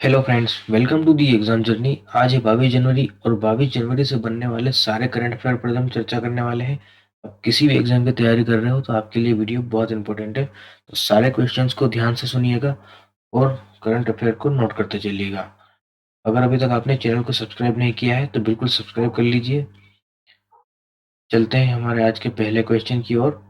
Hello friends, welcome to the exam journey. आज है 22 जनवरी और 22 जनवरी से बनने वाले सारे करंट अफेयर पर हम चर्चा करने वाले हैं। आप किसी भी एग्जाम की तैयारी कर रहे हो तो आपके लिए वीडियो बहुत इंपॉर्टेंट है। तो सारे क्वेश्चंस को ध्यान से सुनिएगा और करंट अफेयर को नोट करते चलिएगा। अगर अभी तक आपने चैनल को सब्सक्राइब नहीं किया है तो बिल्कुल सब्सक्राइब कर लीजिए। चलते हैं हमारे आज के पहले क्वेश्चन की ओर।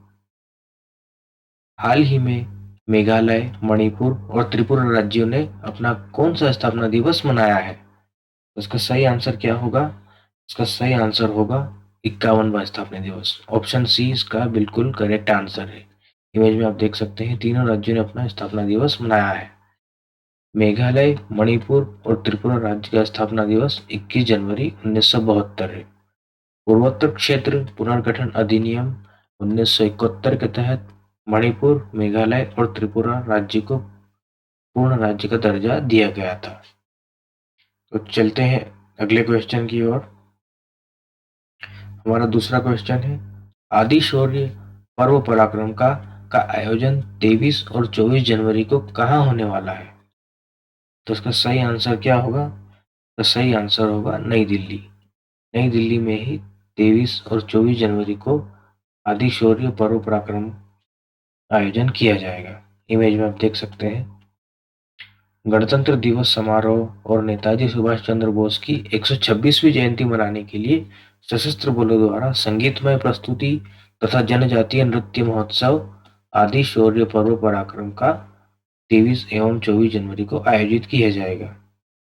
हाल ही में मेघालय, मणिपुर और त्रिपुरा राज्यों ने अपना कौन सा स्थापना दिवस मनाया है? तो इसका सही आंसर क्या होगा? इसका सही आंसर होगा 51वां स्थापना दिवस। ऑप्शन सी इसका बिल्कुल करेक्ट आंसर है। इमेज में आप देख सकते हैं तीनों राज्यों ने अपना स्थापना दिवस मनाया है। मेघालय, मणिपुर और त्रिपुरा राज्य का स्थापना दिवस 21 जनवरी 1972 है। पूर्वोत्तर क्षेत्र पुनर्गठन अधिनियम 1971 के तहत मणिपुर, मेघालय और त्रिपुरा राज्य को पूर्ण राज्य का दर्जा दिया गया था। तो चलते हैं अगले क्वेश्चन की ओर। हमारा दूसरा क्वेश्चन है, आदि शौर्य पर्व पराक्रम का आयोजन 23 और 24 जनवरी को कहाँ होने वाला है? तो इसका सही आंसर क्या होगा? तो सही आंसर होगा नई दिल्ली। नई दिल्ली में ही 23 और 24 जनवरी को आदि शौर्य पर्व पराक्रम आयोजन किया जाएगा। इमेज में आप देख सकते हैं। गणतंत्र दिवस समारोह और नेताजी सुभाष चंद्र बोस की 126वीं जयंती मनाने के लिए सशस्त्र बलों द्वारा संगीतमय प्रस्तुति तथा जनजातीय नृत्य महोत्सव आदि शौर्य पर्व पराक्रम का 23 एवं 24 जनवरी को आयोजित किया जाएगा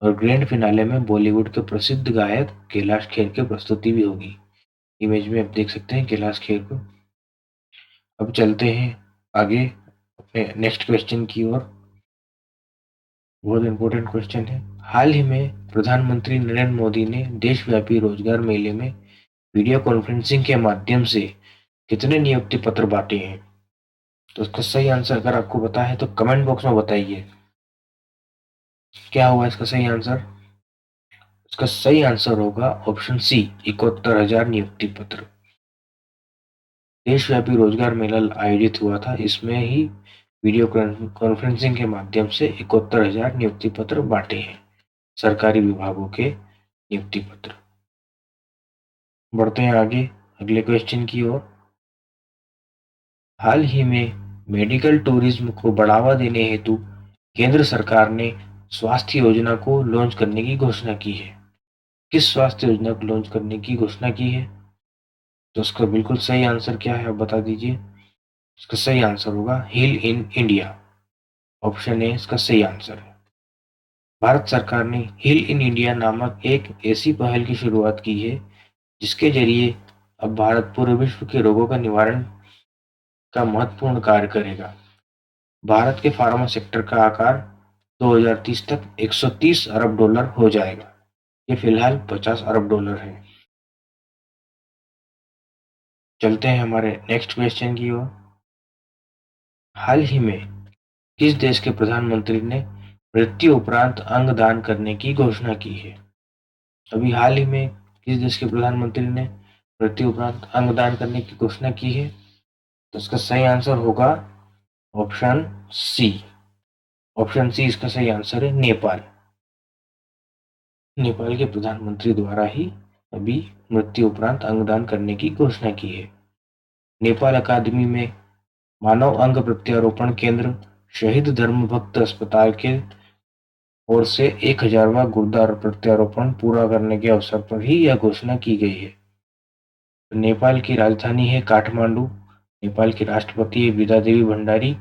और ग्रैंड फिनाले में बॉलीवुड के प्रसिद्ध गायक कैलाश खेर की प्रस्तुति भी होगी। इमेज में आप देख सकते हैं कैलाश खेर को। अब चलते हैं आगे अपने नेक्स्ट क्वेश्चन की ओर। बहुत इंपॉर्टेंट क्वेश्चन है। हाल ही में प्रधानमंत्री नरेंद्र मोदी ने देशव्यापी रोजगार मेले में वीडियो कॉन्फ्रेंसिंग के माध्यम से कितने नियुक्ति पत्र बांटे हैं? तो इसका सही आंसर अगर आपको पता है तो कमेंट बॉक्स में बताइए। क्या होगा इसका सही आंसर? इसका सही आंसर होगा ऑप्शन सी, 71,000 नियुक्ति पत्र। देशव्यापी रोजगार मेला आयोजित हुआ था, इसमें ही वीडियो कॉन्फ्रेंसिंग के माध्यम से 71,000 नियुक्ति पत्र बांटे हैं, सरकारी विभागों के नियुक्ति पत्र। बढ़ते हैं आगे अगले क्वेश्चन की ओर। हाल ही में मेडिकल टूरिज्म को बढ़ावा देने हेतु केंद्र सरकार ने स्वास्थ्य योजना को लॉन्च करने की घोषणा की है। किस स्वास्थ्य योजना को लॉन्च करने की घोषणा की है? तो उसका बिल्कुल सही आंसर क्या है आप बता दीजिए। इसका सही आंसर होगा heal in India. Option A इसका सही आंसर है। भारत सरकार ने हील इन इंडिया नामक एक ऐसी पहल की शुरुआत की है जिसके जरिए अब भारत पूरे विश्व के रोगों का निवारण का महत्वपूर्ण कार्य करेगा। भारत के फार्मा सेक्टर का आकार 2030 तक 130 अरब डॉलर हो जाएगा। ये फिलहाल 50 अरब डॉलर है। चलते हैं हमारे नेक्स्ट क्वेश्चन की ओर। हाल ही में किस देश के प्रधानमंत्री ने मृत्यु उपरांत अंग दान करने की घोषणा की है? अभी हाल ही में किस देश के प्रधानमंत्री ने मृत्यु उपरांत अंग दान करने की घोषणा की है? तो इसका सही आंसर होगा ऑप्शन सी। ऑप्शन सी इसका सही आंसर है नेपाल। नेपाल के प्रधानमंत्री द्वारा ही अभी मृत्यु उपरांत अंगदान करने की घोषणा की है। नेपाल अकादमी में मानव अंग प्रत्यारोपण केंद्र शहीद धर्मभक्त अस्पताल के ओर से 1000वां गुर्दा प्रत्यारोपण पूरा करने के अवसर पर ही यह घोषणा की गई है। नेपाल की राजधानी है काठमांडू। नेपाल की राष्ट्रपति है विद्या देवी भंडारी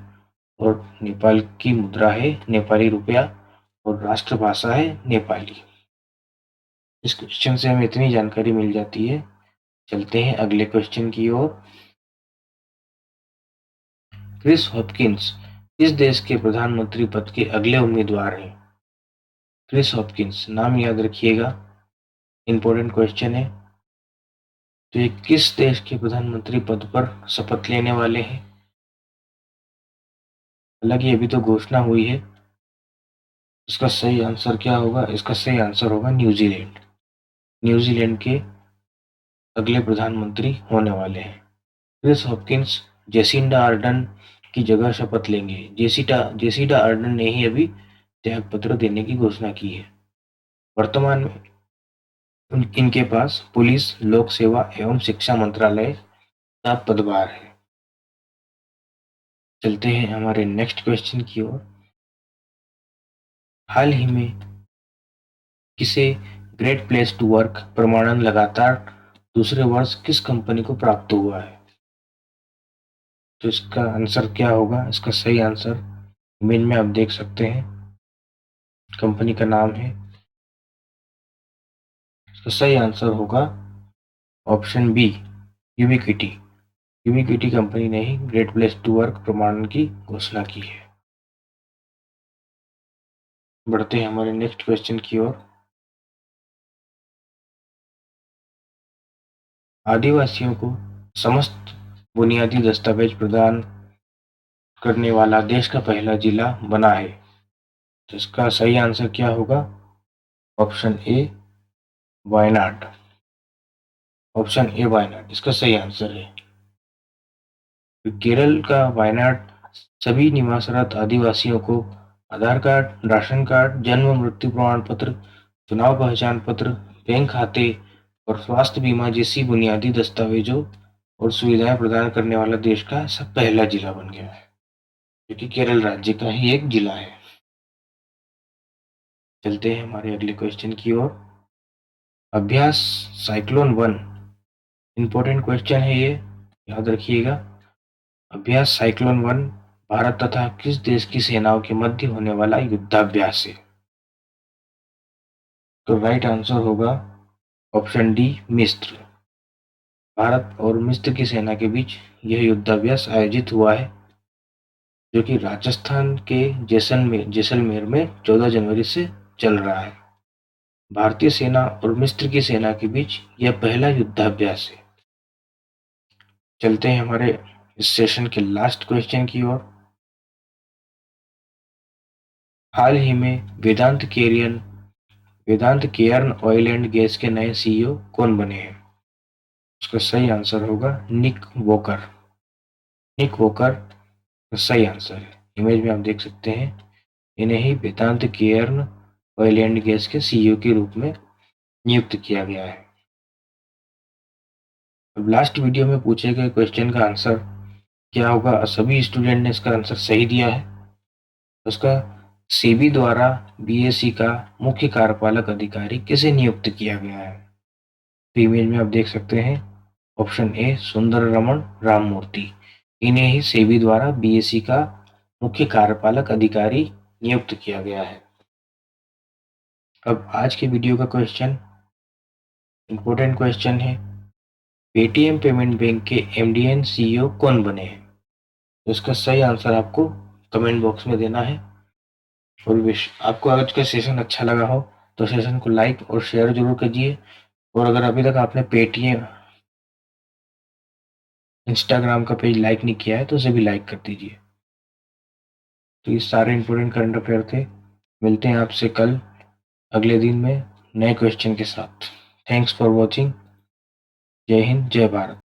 और नेपाल की मुद्रा है नेपाली रुपया और राष्ट्रभाषा है नेपाली। इस क्वेश्चन से हमें इतनी जानकारी मिल जाती है। चलते हैं अगले क्वेश्चन की ओर। क्रिस हॉपकिंस किस देश के प्रधानमंत्री पद के अगले उम्मीदवार हैं? क्रिस हॉपकिंस नाम याद रखिएगा, इंपॉर्टेंट क्वेश्चन है। तो ये किस देश के प्रधानमंत्री पद पर शपथ लेने वाले हैं? हालांकि अभी तो घोषणा हुई है। इसका सही आंसर क्या होगा? इसका सही आंसर होगा न्यूजीलैंड। न्यूजीलैंड के अगले प्रधानमंत्री होने वाले हैं। क्रिस हॉपकिंस जेसिंडा आर्डन की जगह शपथ लेंगे। जेसिडा आर्डन ने ही अभी त्यागपत्र देने की घोषणा की है। वर्तमान में इनके पास पुलिस, लोक सेवा एवं शिक्षा मंत्रालय का पदभार है। चलते हैं हमारे नेक्स्ट क्वेश्चन की ओर। हाल ही में किसे ग्रेट प्लेस टू वर्क प्रमाणन लगातार दूसरे वर्ष किस कंपनी को प्राप्त हुआ है? तो इसका आंसर क्या होगा? इसका सही आंसर इमेज में आप देख सकते हैं, कंपनी का नाम है। इसका सही आंसर होगा option B, Ubiquity. Ubiquity company ने ही ग्रेट प्लेस टू वर्क प्रमाणन की घोषणा की है। बढ़ते हैं हमारे नेक्स्ट क्वेश्चन की ओर। आदिवासियों को समस्त बुनियादी दस्तावेज प्रदान करने वाला देश का पहला जिला बना है। तो इसका सही आंसर क्या होगा? Option A, Wayanad. Option A, Wayanad इसका सही आंसर है। केरल का वायनाड सभी निवासरत आदिवासियों को आधार कार्ड, राशन कार्ड, जन्म मृत्यु प्रमाण पत्र, चुनाव पहचान पत्र, बैंक खाते और स्वास्थ्य बीमा जैसी बुनियादी दस्तावेजों और सुविधाएं प्रदान करने वाला देश का ऐसा पहला जिला बन गया है, जो कि केरल राज्य का ही एक जिला है। चलते हैं हमारे अगले क्वेश्चन की ओर। अभ्यास साइक्लोन 1, इंपॉर्टेंट क्वेश्चन है ये, याद रखिएगा। अभ्यास साइक्लोन 1 भारत तथा किस देश की सेनाओं के मध्य होने वाला युद्धाभ्यास है? तो राइट आंसर होगा ऑप्शन डी, मिस्र। भारत और मिस्र की सेना के बीच यह युद्धाभ्यास आयोजित हुआ है, जो कि राजस्थान के जैसलमेर में 14 जनवरी से चल रहा है। भारतीय सेना और मिस्र की सेना के बीच यह पहला युद्धाभ्यास है। चलते हैं हमारे इस सेशन के लास्ट क्वेश्चन की ओर। हाल ही में वेदांत केयर्न ऑयल एंड गैस के नए सीईओ कौन बने हैं? उसका सही आंसर होगा निक वोकर। निक वोकर का सही आंसर है। इमेज में आप देख सकते हैं, इन्हें ही वेदांत केयर्न ऑयल एंड गैस के सीईओ के रूप में नियुक्त किया गया है। अब लास्ट वीडियो में पूछे गए क्वेश्चन का आंसर क्या होगा? सभी स्टूडेंट ने इसका आंसर सही दिया है। उसका सेबी द्वारा बीएसई का मुख्य कार्यपालक अधिकारी किसे नियुक्त किया गया है? तो इमेज में आप देख सकते हैं, ऑप्शन ए, सुंदर रमन राममूर्ति। इन्हें ही सेबी द्वारा बीएसई का मुख्य कार्यपालक अधिकारी नियुक्त किया गया है। अब आज के वीडियो का क्वेश्चन, इंपॉर्टेंट क्वेश्चन है, पेटीएम पेमेंट बैंक के एमडी सीईओ कौन बने हैं? तो इसका सही आंसर आपको कमेंट बॉक्स में देना है। और विश आपको आज का सेशन अच्छा लगा हो तो सेशन को लाइक और शेयर जरूर कीजिए। और अगर अभी तक आपने पेटीएम इंस्टाग्राम का पेज लाइक नहीं किया है तो उसे भी लाइक कर दीजिए। तो ये सारे इंपॉर्टेंट करंट अफेयर थे। मिलते हैं आपसे कल अगले दिन में नए क्वेश्चन के साथ। Thanks for watching. जय हिंद, जय भारत।